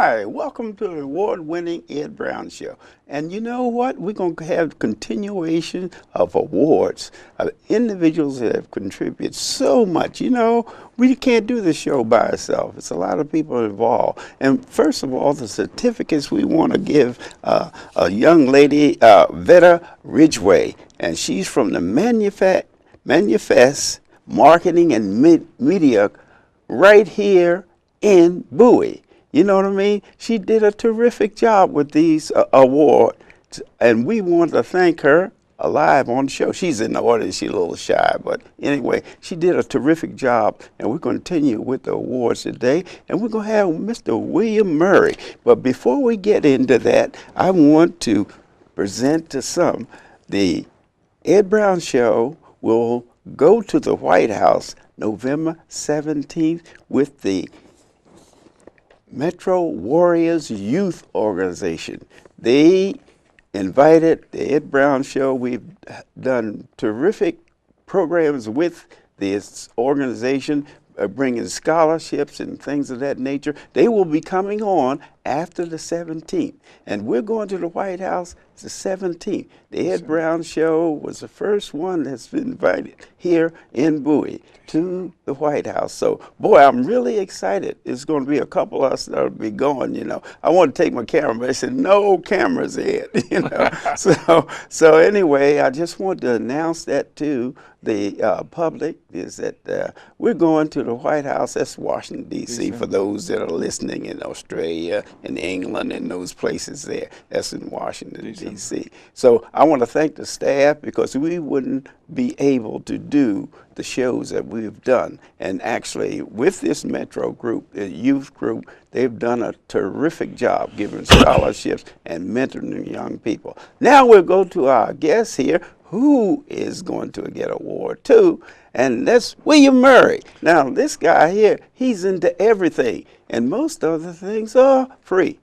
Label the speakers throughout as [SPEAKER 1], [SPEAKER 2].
[SPEAKER 1] Hi, welcome to the award-winning Ed Brown Show. And you know what? We're going to have continuation of awards of individuals that have contributed so much. You know, we can't do this show by ourselves. It's a lot of people involved. And first of all, the certificates we want to give a young lady, Veta Ridgway, and she's from the Manifest Marketing and Media right here in Bowie. You know what I mean? She did a terrific job with these awards, and we want to thank her live on the show. She's in the audience. She's a little shy, but anyway, she did a terrific job, and we're going to continue with the awards today, and we're going to have Mr. William Murry. But before we get into that, I want to present to some the Ed Brown Show will go to the White House November 17th with the Metro Warriors Youth Organization. They invited the Ed Brown Show. We've done terrific programs with this organization, bringing scholarships and things of that nature. They will be coming on after the 17th. And we're going to the White House the 17th. The Ed Brown Show was the first one that's been invited here in Bowie to the White House. So, boy, I'm really excited. It's going to be a couple of us that'll be going, you know. I want to take my camera, but they said, no cameras, Ed, you know. so anyway, I just want to announce that to the public is that we're going to the White House. That's Washington, D.C., for those that are listening in Australia and England and those places there. That's in Washington, D.C. So I want to thank the staff because we wouldn't be able to do the shows that we've done. And actually, with this Metro group, the youth group, they've done a terrific job giving scholarships and mentoring young people. Now we'll go to our guest here, who is going to get award too, and that's William Murry. Now, this guy here, he's into everything, and most other things are free.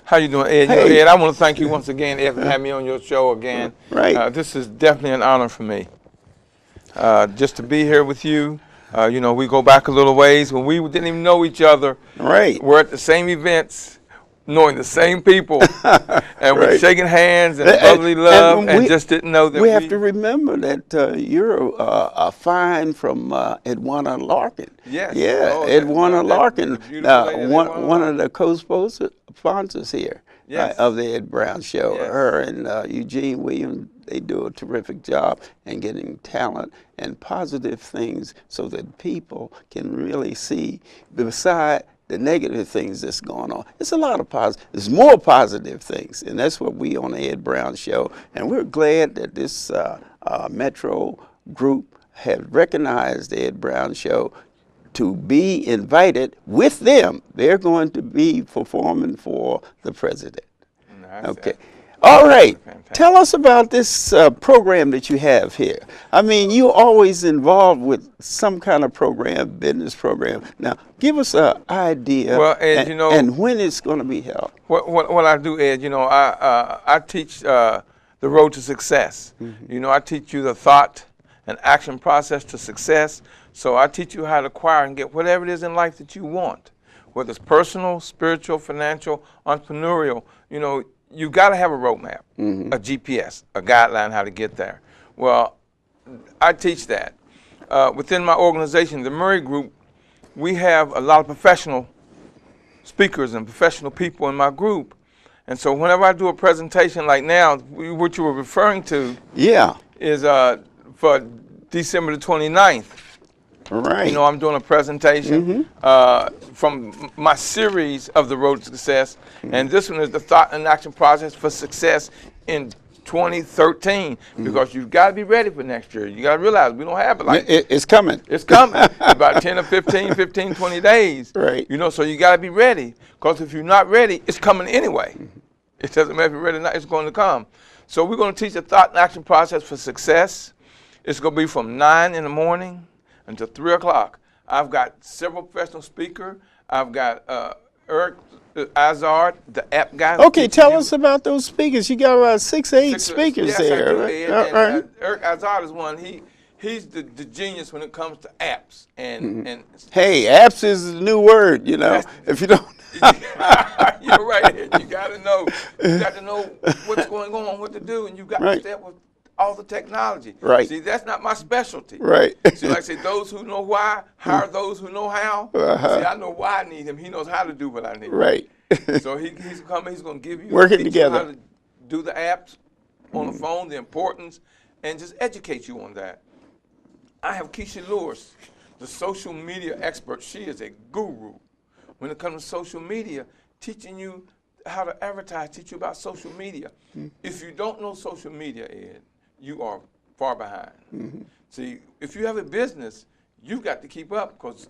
[SPEAKER 2] How you doing, Ed?
[SPEAKER 1] Hey.
[SPEAKER 2] Ed, I want to thank you once again, Ed, for having me on your show again.
[SPEAKER 1] Right.
[SPEAKER 2] This is definitely an honor for me. Just to be here with you. You know, we go back a little ways when we didn't even know each other.
[SPEAKER 1] Right.
[SPEAKER 2] We're at the same events, knowing the same people, and we're shaking hands and brotherly love, and just didn't know that
[SPEAKER 1] we have to remember that you're a find from Edwana Larkin.
[SPEAKER 2] Yes.
[SPEAKER 1] Yeah,
[SPEAKER 2] Oh,
[SPEAKER 1] Edwana Larkin, one of the co-sponsors here
[SPEAKER 2] Yes.
[SPEAKER 1] of the Ed Brown Show.
[SPEAKER 2] Yes.
[SPEAKER 1] Her and Eugene Williams, they do a terrific job in getting talent and positive things so that people can really see beside the negative things that's going on. It's a lot of positive. There's more positive things, and that's what we on the Ed Brown Show. And we're glad that this Metro group have recognized the Ed Brown Show to be invited with them. They're going to be performing for the president. Okay. All right. Tell us about this program that you have here. I mean, you're always involved with some kind of program, business program. Now, give us an idea.
[SPEAKER 2] Well, Ed, you know,
[SPEAKER 1] and when it's going to be held.
[SPEAKER 2] What I do, Ed, you know, I teach the road to success. Mm-hmm. You know, I teach you the thought and action process to success. So I teach you how to acquire and get whatever it is in life that you want, whether it's personal, spiritual, financial, entrepreneurial. You know, you got to have a roadmap, mm-hmm. a GPS, a guideline how to get there. Well, I teach that. Within my organization, the Murry Group, we have a lot of professional speakers and professional people in my group. And so whenever I do a presentation like now, what you were referring to is for December the 29th.
[SPEAKER 1] Right.
[SPEAKER 2] You know, I'm doing a presentation from my series of the Road to Success, and this one is the thought and action process for success in 2013. Because you've got to be ready for next year. You got to realize we don't have it like
[SPEAKER 1] it's coming.
[SPEAKER 2] It's coming. About 10 or 15, 20 days.
[SPEAKER 1] Right.
[SPEAKER 2] You know, so you got to be ready. Because if you're not ready, it's coming anyway. It doesn't matter if you're ready or not. It's going to come. So we're going to teach the thought and action process for success. It's going to be from 9 in the morning until 3 o'clock. I've got several professional speakers. I've got Eric Azard, the app guy.
[SPEAKER 1] Okay, tell us about those speakers. You got about 6 or 8 speakers
[SPEAKER 2] yes,
[SPEAKER 1] there.
[SPEAKER 2] I do,
[SPEAKER 1] Right?
[SPEAKER 2] and Eric Azard is one. He's the genius when it comes to apps. And
[SPEAKER 1] hey, apps is the new word, you know. If you don't
[SPEAKER 2] You're right. You got to know. You got to know what's going on, what to do, and you got to step with all the technology.
[SPEAKER 1] Right.
[SPEAKER 2] See, that's not my specialty.
[SPEAKER 1] Right.
[SPEAKER 2] See, like I say, those who know why hire those who know how. See, I know why I need him. He knows how to do what I need.
[SPEAKER 1] Right.
[SPEAKER 2] So he's coming. He's going to give you
[SPEAKER 1] Working
[SPEAKER 2] teach
[SPEAKER 1] together.
[SPEAKER 2] you how to do the apps on the phone, the importance, and just educate you on that. I have Keisha Lewis, the social media expert. She is a guru when it comes to social media, teaching you how to advertise, teach you about social media. If you don't know social media, Ed, you are far behind. See, if you have a business, you've got to keep up because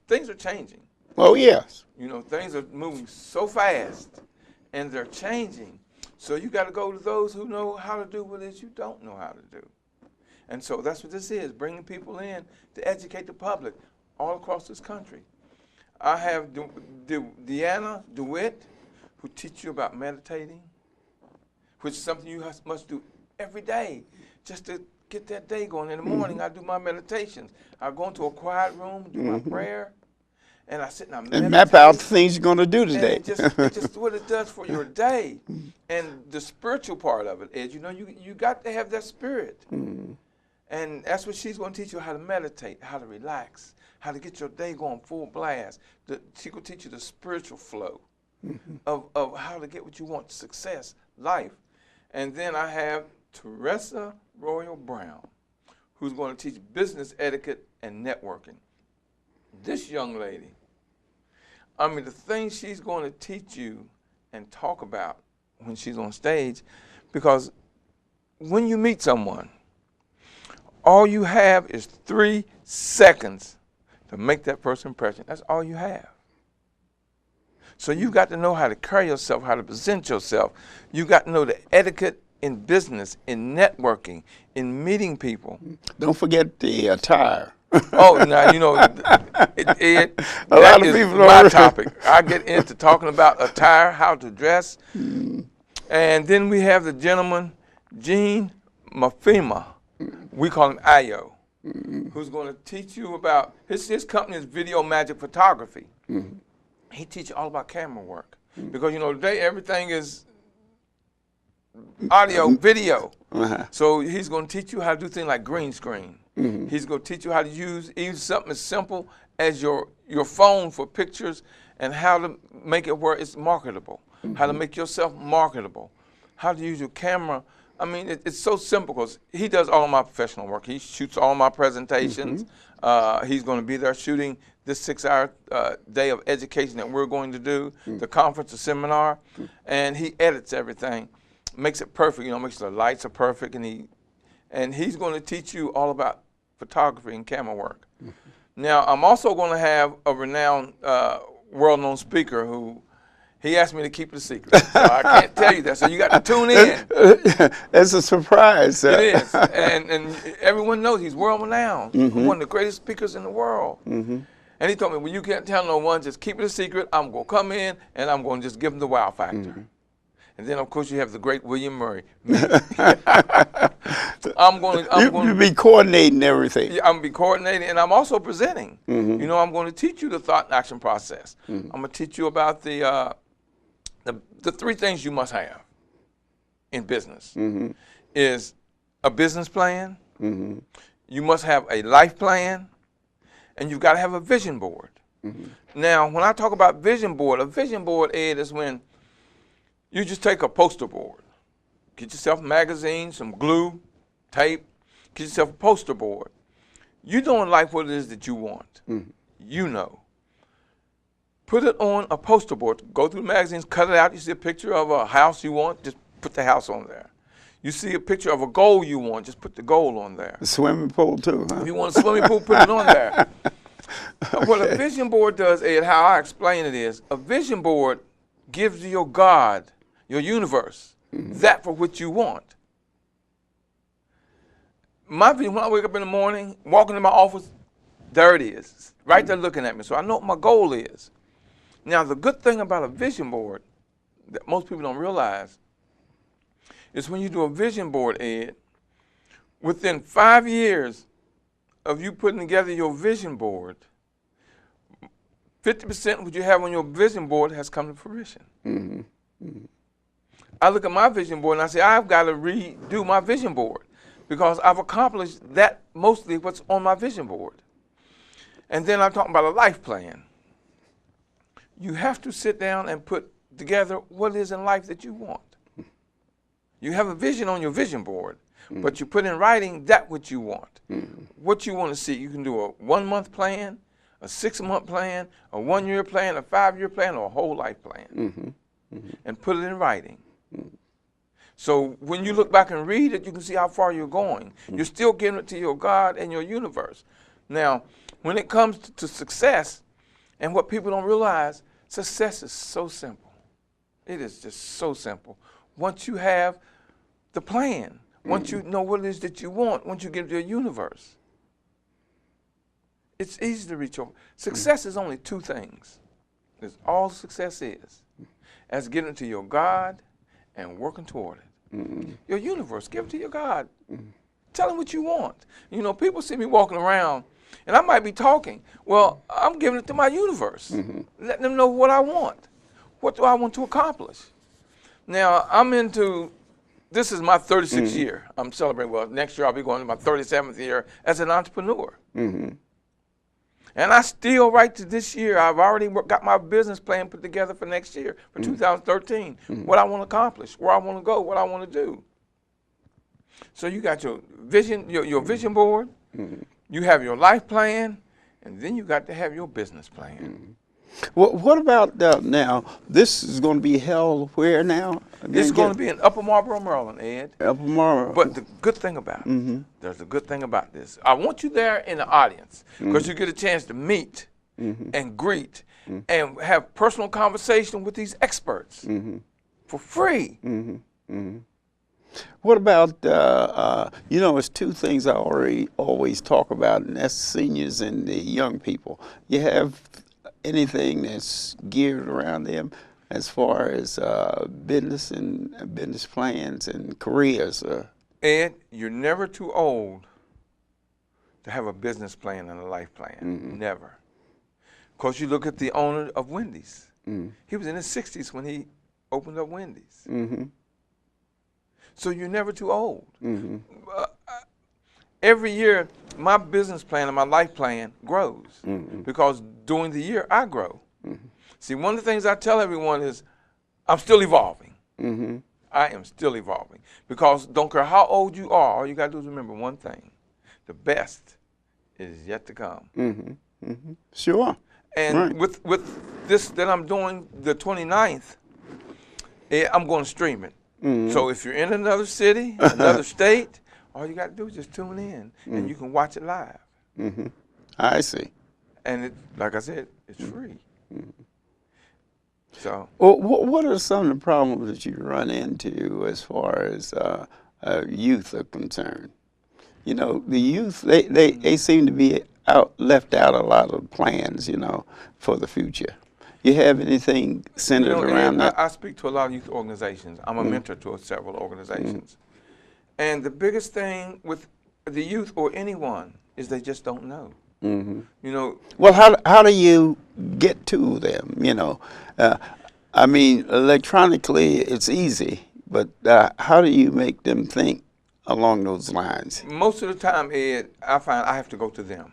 [SPEAKER 2] things are changing.
[SPEAKER 1] Oh, yes.
[SPEAKER 2] You know, things are moving so fast and they're changing. So you got to go to those who know how to do what it is you don't know how to do. And so that's what this is, bringing people in to educate the public all across this country. I have Deanna DeWitt, who teach you about meditating, which is something you must do every day just to get that day going. In the morning, I do my meditations. I go into a quiet room, do my prayer, and I sit and I meditate.
[SPEAKER 1] And map out the things you're going to do today.
[SPEAKER 2] And it's just what it does for your day. And the spiritual part of it is, you know, you got to have that spirit. And that's what she's going to teach you, how to meditate, how to relax, how to get your day going full blast. She will teach you the spiritual flow of how to get what you want, success, life. And then I have Teresa Royal Brown, who's going to teach business etiquette and networking. This young lady, I mean, the things she's going to teach you and talk about when she's on stage, because when you meet someone, all you have is 3 seconds to make that first impression. That's all you have. So you've got to know how to carry yourself, how to present yourself. You've got to know the etiquette in business, in networking, in meeting people.
[SPEAKER 1] Don't forget the attire.
[SPEAKER 2] Oh, now, you know, that is
[SPEAKER 1] people
[SPEAKER 2] my topic. I get into talking about attire, how to dress. And then we have the gentleman, Gene Mafima. We call him Ayo, who's going to teach you about, his company is Video Magic Photography. He teaches you all about camera work. Because, you know, today everything is audio, video. So he's going to teach you how to do things like green screen. He's going to teach you how to use even something as simple as your phone for pictures and how to make it where it's marketable, how to make yourself marketable, how to use your camera. I mean, it's so simple because he does all of my professional work. He shoots all my presentations. He's going to be there shooting this 6-hour day of education that we're going to do, the conference, the seminar, and he edits everything, makes it perfect. You know, makes sure the lights are perfect, and he's going to teach you all about photography and camera work. Now, I'm also going to have a renowned, world-known speaker who he asked me to keep it a secret. So I can't tell you that. So you got to tune in.
[SPEAKER 1] It's a surprise.
[SPEAKER 2] It is. And everyone knows he's world-renowned. One of the greatest speakers in the world. And he told me, well, you can't tell no one, just keep it a secret. I'm going to come in, and I'm going to just give him the wow factor. And then, of course, you have the great William Murry.
[SPEAKER 1] You'll be coordinating everything.
[SPEAKER 2] Yeah, I'm going to be coordinating, and I'm also presenting. You know, I'm going to teach you the thought and action process. I'm going to teach you about the 3 things you must have in business. Is a business plan, you must have a life plan, and you've got to have a vision board. Now, when I talk about vision board, a vision board, Ed, is when you just take a poster board, get yourself a magazine, some glue, tape, get yourself a poster board. You know in life what it is that you want. You know. Put it on a poster board. Go through the magazines, cut it out. You see a picture of a house you want, just put the house on there. You see a picture of a goal you want, just put the goal on there.
[SPEAKER 1] The swimming pool too, huh?
[SPEAKER 2] If you want a swimming pool, put it on there. What a vision board does, Ed, how I explain it is, a vision board gives you your God, your universe, that for which you want. My vision, when I wake up in the morning, walking in my office, there it is, right there looking at me. So I know what my goal is. Now, the good thing about a vision board that most people don't realize is when you do a vision board, Ed, within 5 years of you putting together your vision board, 50% what you have on your vision board has come to fruition.
[SPEAKER 1] Mm-hmm. Mm-hmm.
[SPEAKER 2] I look at my vision board and I say, I've got to redo my vision board because I've accomplished that mostly what's on my vision board. And then I'm talking about a life plan. You have to sit down and put together what it is in life that you want. You have a vision on your vision board, but you put in writing that what you want. What you want to see. You can do a 1-month plan, a 6-month plan, a 1-year plan, a 5-year plan, or a whole life plan. And put it in writing. So when you look back and read it, you can see how far you're going. You're still giving it to your God and your universe. Now, when it comes to success, and what people don't realize, success is so simple. It is just so simple. Once you have the plan, once you know what it is that you want, once you get to your universe, it's easy to reach over. Success is only 2 things. That's all success is. That's getting to your God and working toward it. Your universe, give it to your God. Tell him what you want. You know, people see me walking around, and I might be talking. Well, I'm giving it to my universe, letting them know what I want. What do I want to accomplish? Now, this is my 36th year. I'm celebrating, well, next year I'll be going to my 37th year as an entrepreneur. And I still, right to this year, I've already got my business plan put together for next year, for 2013, what I want to accomplish, where I want to go, what I want to do. So you got your vision, your vision board, you have your life plan, and then you got to have your business plan.
[SPEAKER 1] Well, what about now? This is going to be held where now?
[SPEAKER 2] It's going to be in Upper Marlboro, Maryland, Ed.
[SPEAKER 1] Upper Marlboro.
[SPEAKER 2] But the good thing about it, there's a good thing about this. I want you there in the audience because you get a chance to meet and greet and have personal conversation with these experts for free.
[SPEAKER 1] What about, you know, it's 2 things I always talk about, and that's seniors and the young people. You have anything that's geared around them as far as business and business plans and careers?
[SPEAKER 2] Ed, you're never too old to have a business plan and a life plan. Never. Because you look at the owner of Wendy's. He was in his 60s when he opened up Wendy's. So you're never too old. Every year, my business plan and my life plan grows because during the year, I grow. See, one of the things I tell everyone is I'm still evolving. I am still evolving because don't care how old you are, all you got to do is remember one thing. The best is yet to come.
[SPEAKER 1] Sure.
[SPEAKER 2] And with this that I'm doing, the 29th, I'm going to stream it. So if you're in another city, another state, all you got to do is just tune in, and you can watch it live.
[SPEAKER 1] I see.
[SPEAKER 2] And like I said, it's free. So,
[SPEAKER 1] well, what are some of the problems that you run into as far as youth are concerned? You know, the youth, they seem to be left out a lot of plans, you know, for the future. You have anything centered around that?
[SPEAKER 2] I speak to a lot of youth organizations. I'm a mentor to several organizations. And the biggest thing with the youth or anyone is they just don't know. You know.
[SPEAKER 1] Well, how do you get to them? You know, I mean, electronically it's easy, but how do you make them think along those lines?
[SPEAKER 2] Most of the time, Ed, I find I have to go to them.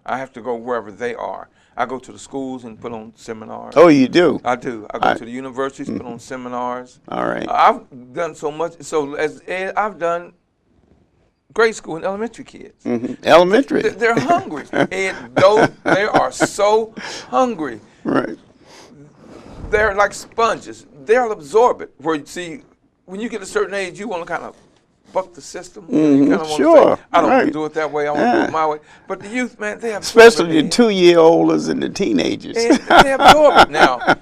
[SPEAKER 2] I have to go wherever they are. I go to the schools and put on seminars.
[SPEAKER 1] Oh, you do?
[SPEAKER 2] I do. I go to the universities, put on seminars.
[SPEAKER 1] All right.
[SPEAKER 2] I've done so much. So as Ed, I've done grade school and elementary kids.
[SPEAKER 1] Elementary.
[SPEAKER 2] They're hungry. Ed, they are so hungry.
[SPEAKER 1] Right.
[SPEAKER 2] They're like sponges. They'll absorb it. Where you see, when you get a certain age, you want to kind of buck the system. You kind of want to say, I don't want to do it that way. I want to do it my way. But the youth, man, they have
[SPEAKER 1] especially the 2-year-olds and the teenagers.
[SPEAKER 2] And they absorb it. Now,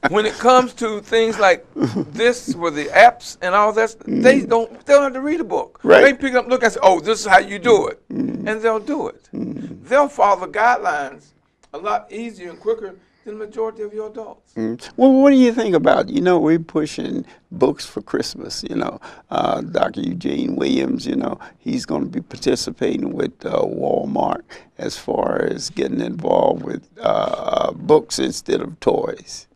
[SPEAKER 2] when it comes to things like this, with the apps and all that, they don't have to read a book.
[SPEAKER 1] Right.
[SPEAKER 2] They pick up, look, and say, oh, this is how you do it, and they'll do it. They'll follow the guidelines a lot easier and quicker than the majority of your adults.
[SPEAKER 1] Well, what do you think about, we're pushing books for Christmas, Dr. Eugene Williams, he's going to be participating with Walmart as far as getting involved with books instead of toys.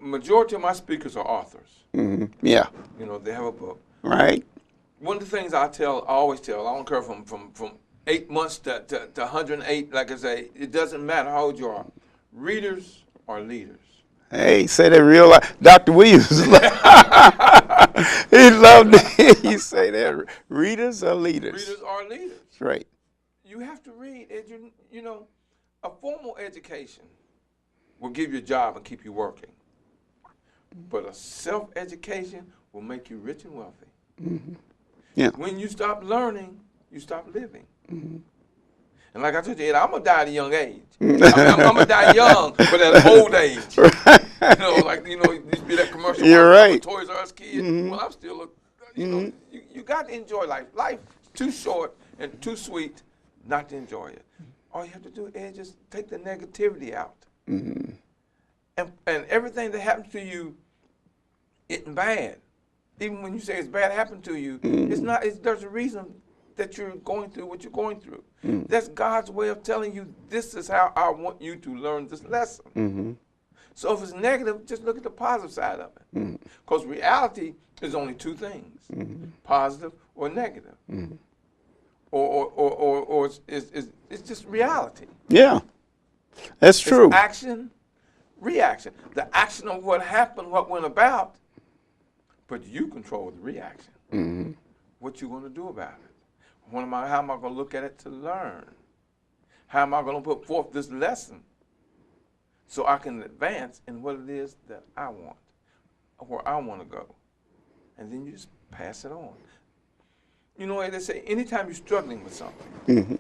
[SPEAKER 2] Majority of my speakers are authors.
[SPEAKER 1] Yeah.
[SPEAKER 2] They have a book.
[SPEAKER 1] Right.
[SPEAKER 2] One of the things I always tell, I don't care from 8 months to 108, like I say, it doesn't matter how old you are. Readers are leaders.
[SPEAKER 1] Hey, say that real loud. Dr. Williams, he loved it. You say that. Readers are leaders.
[SPEAKER 2] Readers are leaders.
[SPEAKER 1] That's right.
[SPEAKER 2] You have to read. A formal education will give you a job and keep you working. But a self-education will make you rich and wealthy.
[SPEAKER 1] Yeah.
[SPEAKER 2] When you stop learning, you stop living. And like I told you, Ed, I'm going to die at a young age. I'm going to die young, but at an old age. There used to be that commercial.
[SPEAKER 1] You're right.
[SPEAKER 2] Toys R Us kid. Well, I'm still you got to enjoy life. Life's too short and too sweet not to enjoy it. All you have to do is just take the negativity out. And everything that happens to you isn't bad. Even when you say it's bad happened to you, it's not. There's a reason that you're going through what you're going through. That's God's way of telling you, this is how I want you to learn this lesson. So if it's negative, just look at the positive side of it. Because reality is only two things, positive or negative. Or it's just reality.
[SPEAKER 1] Yeah, that's true.
[SPEAKER 2] It's action, reaction. The action of what happened, what went about, but you control the reaction. What you going to do about it? How am I going to look at it to learn? How am I going to put forth this lesson so I can advance in what it is that I want, where I want to go? And then you just pass it on. They say anytime you're struggling with something,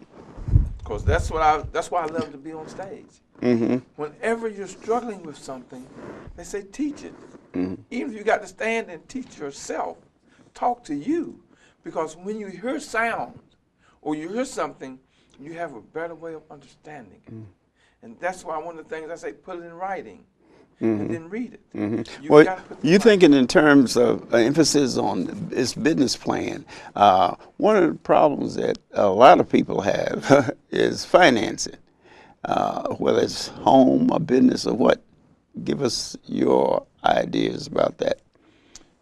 [SPEAKER 2] because that's why I love to be on stage. Whenever you're struggling with something, they say teach it. Even if you got to stand and teach yourself, talk to you. Because when you hear sound or you hear something, you have a better way of understanding it. And that's why one of the things I say, put it in writing and then read it.
[SPEAKER 1] Well, you're thinking in terms of emphasis on this business plan. One of the problems that a lot of people have is financing, whether it's home or business or what. Give us your ideas about that.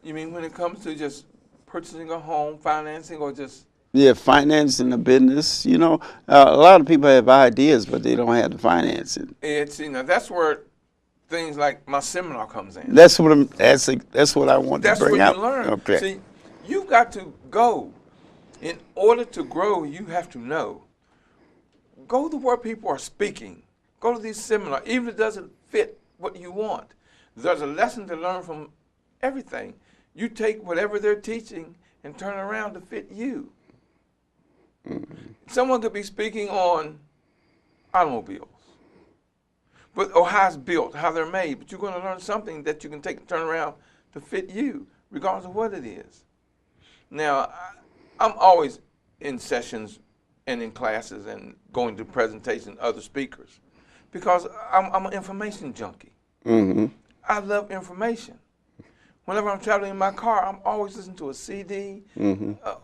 [SPEAKER 2] You mean when it comes to just purchasing a home, financing, or just?
[SPEAKER 1] Yeah, financing a business. A lot of people have ideas, but they don't have the financing.
[SPEAKER 2] It's that's where things like my seminar comes in.
[SPEAKER 1] That's what I want to bring
[SPEAKER 2] That's
[SPEAKER 1] out.
[SPEAKER 2] what you learn.
[SPEAKER 1] Okay.
[SPEAKER 2] See, you've got to go. In order to grow, you have to know. Go to where people are speaking. Go to these seminars, even if it doesn't fit what you want. There's a lesson to learn from everything. You take whatever they're teaching and turn it around to fit you. Someone could be speaking on automobiles, or how it's built, how they're made, but you're going to learn something that you can take and turn around to fit you, regardless of what it is. Now, I'm always in sessions and in classes and going to presentations, other speakers, because I'm an information junkie. I love information. Whenever I'm traveling in my car, I'm always listening to a CD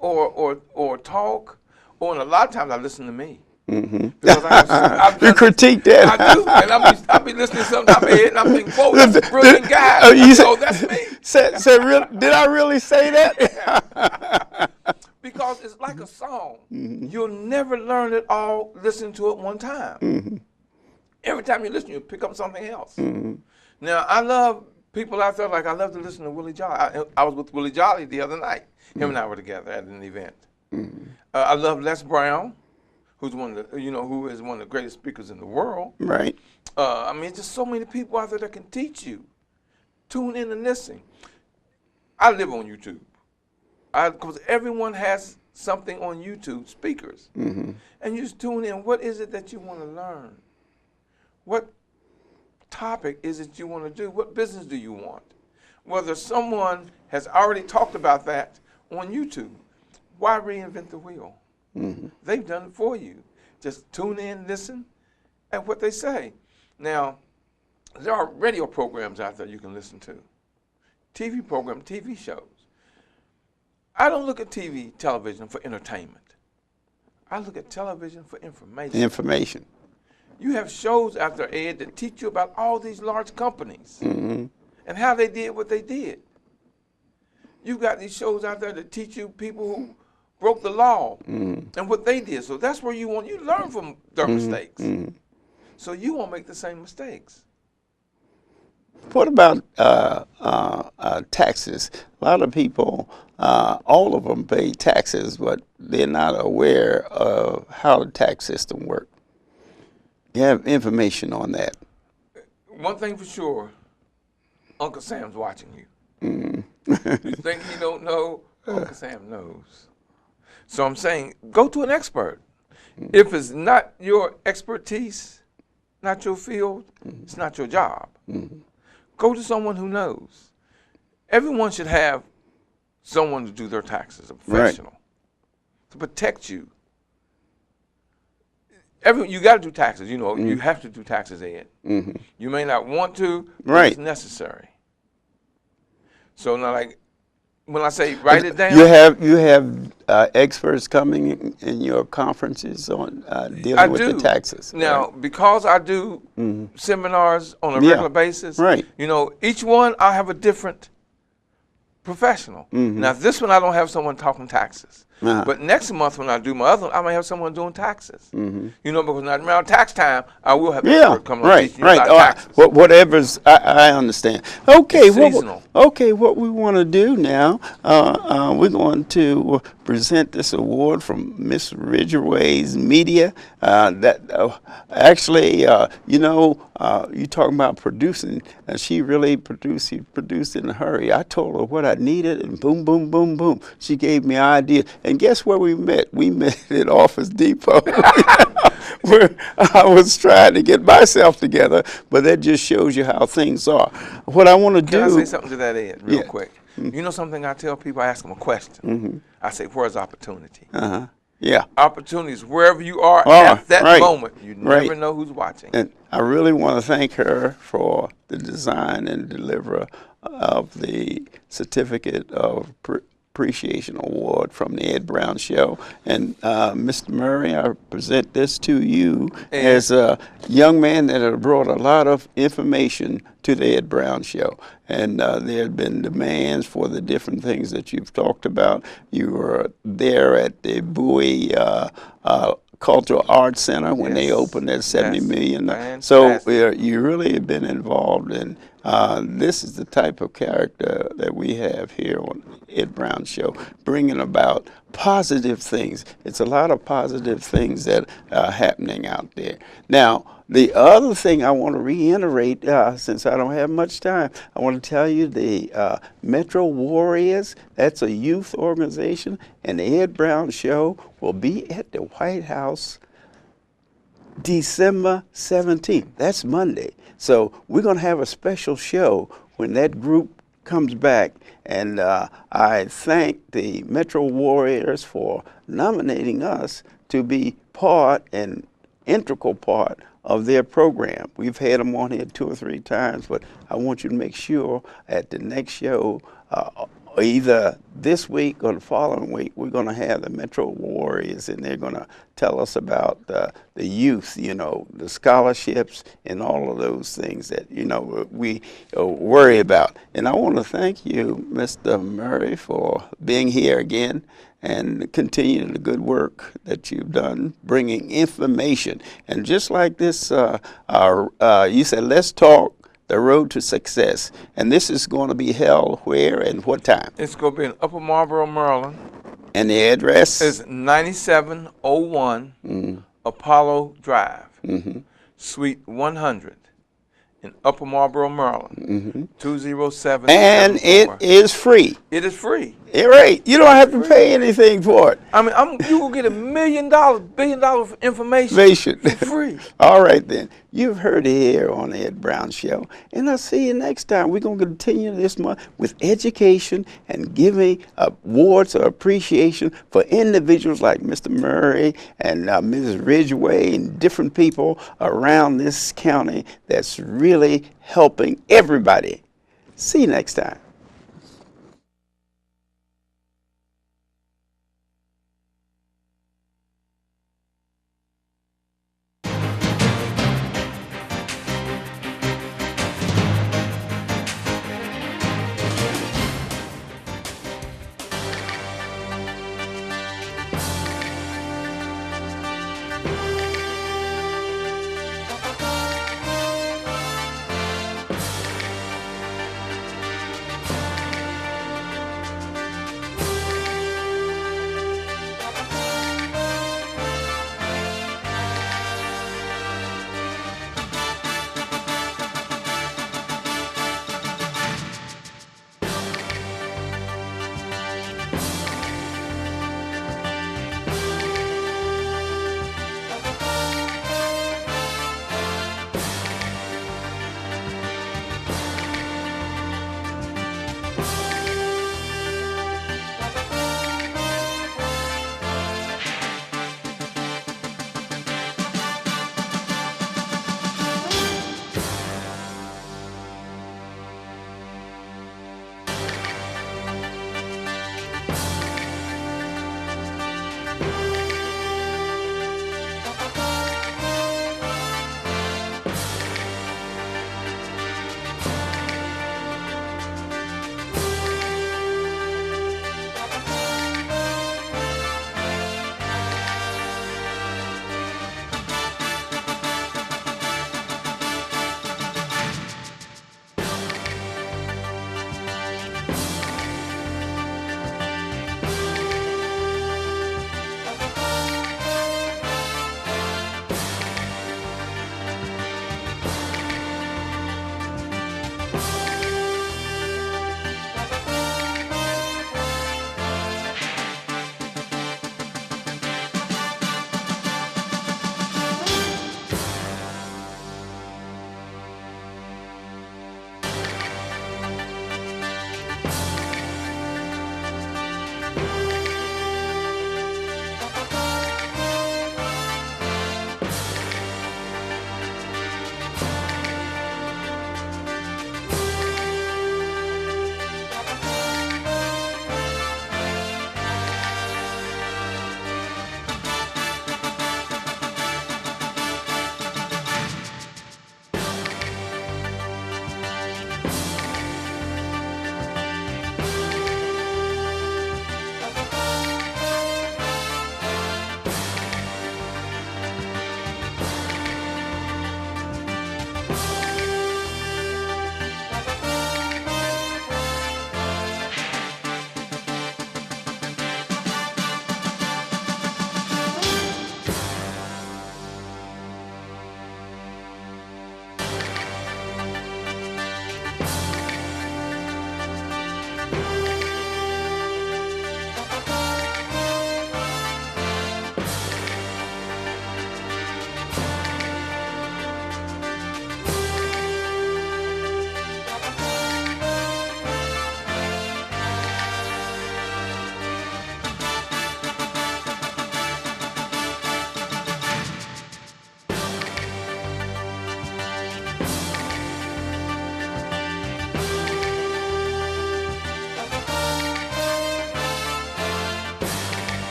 [SPEAKER 2] or talk, or a lot of times I listen to me. Because
[SPEAKER 1] you critique that.
[SPEAKER 2] I do, and I'll be listening to something in my head, and I'm thinking, whoa, that's a brilliant guy. That's me.
[SPEAKER 1] Did I really say that?
[SPEAKER 2] Because it's like a song. You'll never learn it all listening to it one time. Every time you listen, you'll pick up something else. Now, I love people out there, like I love to listen to Willie Jolly. I was with Willie Jolly the other night. Him and I were together at an event. I love Les Brown, who's who is one of the greatest speakers in the world.
[SPEAKER 1] Right.
[SPEAKER 2] I mean, just so many people out there that can teach you. Tune in and listen. I live on YouTube. Because everyone has something on YouTube, speakers. And you just tune in. What is it that you want to learn? What topic is it you want to do? What business do you want? Whether someone has already talked about that on YouTube, why reinvent the wheel? They've done it for you. Just tune in, listen, and what they say. Now, there are radio programs out there you can listen to, TV shows. I don't look at television for entertainment. I look at television for information.
[SPEAKER 1] Information.
[SPEAKER 2] You have shows out there, Ed, that teach you about all these large companies and how they did what they did. You've got these shows out there that teach you people who broke the law and what they did. So that's where you learn from their mistakes. So you won't make the same mistakes.
[SPEAKER 1] What about taxes? A lot of people, all of them pay taxes, but they're not aware of how the tax system works. You have information on that.
[SPEAKER 2] One thing for sure, Uncle Sam's watching you. You think he don't know? Uncle Sam knows. So I'm saying, go to an expert. If it's not your expertise, not your field, it's not your job. Go to someone who knows. Everyone should have someone to do their taxes, a professional, to protect you. You got to do taxes. You know, you have to do taxes, Ed. You may not want to, but it's necessary. So now, like when I say write it down,
[SPEAKER 1] you have experts coming in your conferences on dealing with the taxes.
[SPEAKER 2] Now, because I do seminars on a regular basis, you know, each one I have a different professional. Now, this one I don't have someone talking taxes. But next month when I do my other one, I may have someone doing taxes. You know, because not around tax time, I will have an expert come on teaching you about taxes.
[SPEAKER 1] Whatever's, I understand. Okay,
[SPEAKER 2] seasonal.
[SPEAKER 1] What we want to do now, we're going to present this award from Miss Ridgway's Media. Actually, you know, you talking about producing, and she really produced in a hurry. I told her what I needed, and boom, boom, boom, boom. She gave me an idea. And guess where we met? We met at Office Depot, where I was trying to get myself together. But that just shows you how things are. What I want to do.
[SPEAKER 2] Can I say something to that, Ed, real quick? You know something I tell people? I ask them a question. I say, where's opportunity?
[SPEAKER 1] Yeah.
[SPEAKER 2] Opportunities, wherever you are at that moment. You never know who's watching.
[SPEAKER 1] And I really want to thank her for the design and delivery of the Certificate of Appreciation Award from the Ed Brown Show. And Mr. Murry, I present this to you as a young man that has brought a lot of information to the Ed Brown Show. And there have been demands for the different things that you've talked about. You were there at the Bowie Cultural Arts Center when they opened that $70 million.
[SPEAKER 2] Fantastic.
[SPEAKER 1] So you really have been involved in this is the type of character that we have here on Ed Brown Show, bringing about positive things. It's a lot of positive things that are happening out there. Now, the other thing I want to reiterate, since I don't have much time, I want to tell you the Metro Warriors, that's a youth organization, and the Ed Brown Show will be at the White House December 17th. That's Monday. So we're going to have a special show when that group comes back. And I thank the Metro Warriors for nominating us to be part and integral part of their program. We've had them on here 2 or 3 times, but I want you to make sure at the next show, either this week or the following week, we're going to have the Metro Warriors, and they're going to tell us about the youth, you know, the scholarships and all of those things that, you know, we worry about. And I want to thank you, Mr. Murry, for being here again and continue the good work that you've done, bringing information. And just like this, you said, let's talk the road to success. And this is going to be held where and what time?
[SPEAKER 2] It's going to be in Upper Marlboro, Maryland.
[SPEAKER 1] And the address?
[SPEAKER 2] It's 9701 Apollo Drive, Suite 100 in Upper Marlboro, Maryland, 20774.
[SPEAKER 1] And it is free.
[SPEAKER 2] It is free.
[SPEAKER 1] Right. You don't have to pay anything for it.
[SPEAKER 2] I mean, you will get $1 million, billion dollar information for free.
[SPEAKER 1] All right, then. You've heard it here on the Ed Brown Show. And I'll see you next time. We're going to continue this month with education and giving awards of appreciation for individuals like Mr. Murry and Mrs. Ridgway and different people around this county that's really helping everybody. See you next time.